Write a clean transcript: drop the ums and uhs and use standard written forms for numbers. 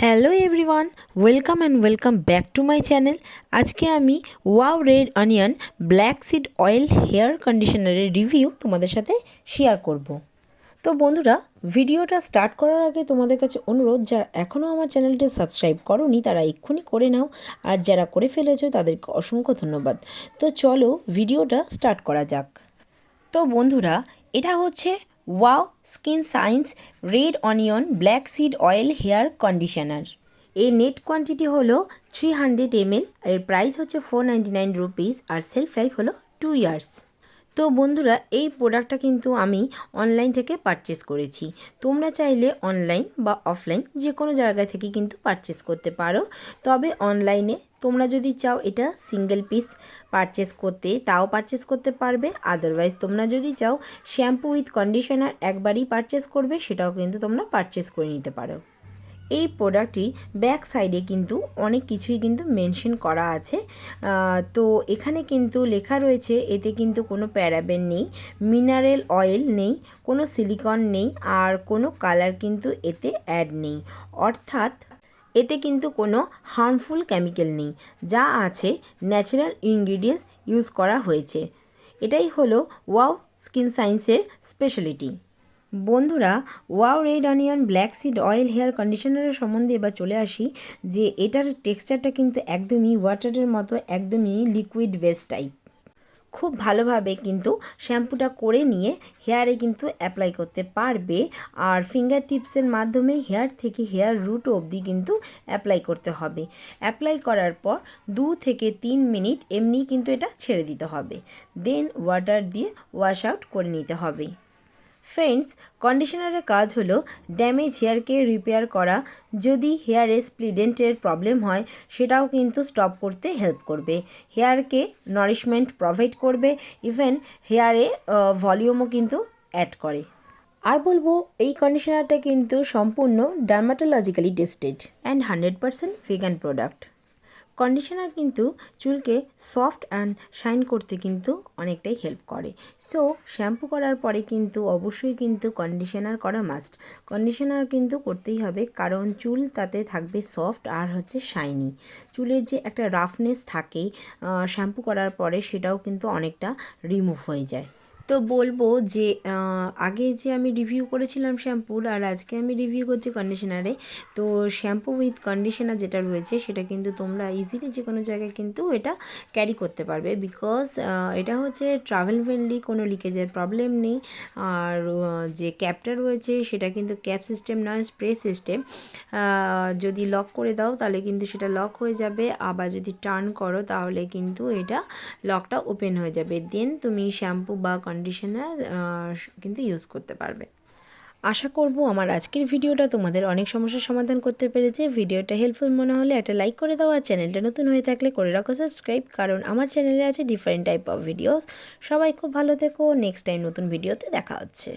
Hello everyone, welcome and welcome back to my channel. আজকে আমি wow red onion black seed oil hair কন্ডিশনারের review তোমাদের সাথে share করব। তো বন্ধুরা, ভিডিওটা স্টার্ট করার আগে তোমাদের কাছে অনুরোধ, যারা এখনও আমার চ্যানেলটি সাবস্ক্রাইব করোনি তারা এক্ষুনি করে নাও, আর যারা করে ফেলেছো তাদেরকে অসংখ্য ধন্যবাদ। তো চলো ভিডিওটা স্টার্ট করা যাক। তো বন্ধুরা, এটা হচ্ছে wow skin science red onion black seed oil hair conditioner. এর নেট কোয়ান্টিটি হলো 300 ml, এর প্রাইস হচ্ছে 499 রুপিস, আর সেলফ লাইফ হলো 2 ইয়ার্স। তো বন্ধুরা, এই প্রোডাক্টটা কিন্তু আমি অনলাইন থেকে পারচেস করেছি। তোমরা চাইলে অনলাইন বা অফলাইন যে কোনো জায়গা থেকে কিন্তু পারচেস করতে পারো। তবে অনলাইনে তোমরা যদি চাও এটা সিঙ্গেল পিস পারচেস করতে, তাও পারচেস করতে পারবে। আদারওয়াইজ তোমরা যদি চাও শ্যাম্পু উইথ কন্ডিশনার একবারই পারচেস করবে, সেটাও কিন্তু তোমরা পারচেস করে নিতে পারো। এই প্রোডাক্টটির ব্যাক সাইডে কিন্তু অনেক কিছুই কিন্তু মেনশন করা আছে। তো এখানে কিন্তু লেখা রয়েছে, এতে কিন্তু কোনো প্যারাবেন নেই, মিনারেল অয়েল নেই, কোনো সিলিকন নেই, আর কোনো কালার কিন্তু এতে অ্যাড নেই। অর্থাৎ এতে কিন্তু কোনো হার্মফুল কেমিক্যাল নেই, যা আছে ন্যাচারাল ইনগ্রিডিয়েন্টস ইউজ করা হয়েছে। এটাই হলো ওয়াও স্কিন সায়েন্সের স্পেশালিটি। বন্ধুরা, wow red onion black seed oil hair কন্ডিশনারের সম্বন্ধে এবার চলে আসি, যে এটার টেক্সচারটা কিন্তু একদমই ওয়াটারের মতো, একদমই লিকুইড বেস টাইপ। খুব ভালোভাবে কিন্তু শ্যাম্পুটা করে নিয়ে হেয়ারে কিন্তু অ্যাপ্লাই করতে পারবে, আর ফিঙ্গার টিপসের মাধ্যমে হেয়ার থেকে হেয়ার রুট অবধি কিন্তু অ্যাপ্লাই করতে হবে। অ্যাপ্লাই করার পর 2 থেকে 3 মিনিট এমনি কিন্তু এটা ছেড়ে দিতে হবে, দেন ওয়াটার দিয়ে ওয়াশ আউট করে নিতে হবে। ফ্রেন্ডস, কন্ডিশনারের কাজ হলো ড্যামেজ হেয়ারকে রিপেয়ার করা। যদি হেয়ারে স্প্লিডেন্টের প্রবলেম হয় সেটাও কিন্তু স্টপ করতে হেল্প করবে, হেয়ারকে নারিশমেন্ট প্রোভাইড করবে, ইভেন হেয়ারে ভলিউমও কিন্তু অ্যাড করে। আর বলবো, এই কন্ডিশনারটা কিন্তু সম্পূর্ণ dermatologically tested and 100% vegan product. Conditioner কিন্তু চুলকে সফট অ্যান্ড শাইন করতে কিন্তু অনেকটাই হেল্প করে। সো শ্যাম্পু করার পরে কিন্তু অবশ্যই কিন্তু কন্ডিশনার করা মাস্ট। কন্ডিশনার কিন্তু করতেই হবে, কারণ চুল তাতে থাকবে সফট আর হচ্ছে শাইনি। চুলের যে একটা রাফনেস থাকে শ্যাম্পু করার পরে, সেটাও কিন্তু অনেকটা রিমুভ হয়ে যায়। তো বলবো যে আগে যে আমি রিভিউ করেছিলাম শ্যাম্পুর, আর আজকে আমি রিভিউ করছি কন্ডিশনারে। তো শ্যাম্পু উইথ কন্ডিশনার যেটা রয়েছে সেটা কিন্তু তোমরা ইজিলি যে কোনো জায়গায় কিন্তু এটা ক্যারি করতে পারবে, বিকজ এটা হচ্ছে ট্রাভেল ফ্রেন্ডলি, কোনো লিকেজের প্রবলেম নেই। আর যে ক্যাপটা রয়েছে সেটা কিন্তু ক্যাপ সিস্টেম নয়, স্প্রে সিস্টেম। যদি লক করে দাও তাহলে কিন্তু সেটা লক হয়ে যাবে, আবার যদি টার্ন করো তাহলে কিন্তু এটা লকটা ওপেন হয়ে যাবে, দেন তুমি শ্যাম্পু বা কন্ডিশনার কিন্তু ইউজ করতে পারবে। আশা করব আমার আজকের ভিডিওটা তোমাদের অনেক সমস্যার সমাধান করতে পেরেছে। ভিডিওটা হেল্পফুল মনে হলে একটা লাইক করে দাও, আর চ্যানেলটা নতুন হয়ে থাকলে করে রাখো সাবস্ক্রাইব, কারণ আমার চ্যানেলে আছে ডিফারেন্ট টাইপ অফ ভিডিওস। সবাই খুব ভালো থেকো, নেক্সট টাইম নতুন ভিডিওতে দেখা হচ্ছে।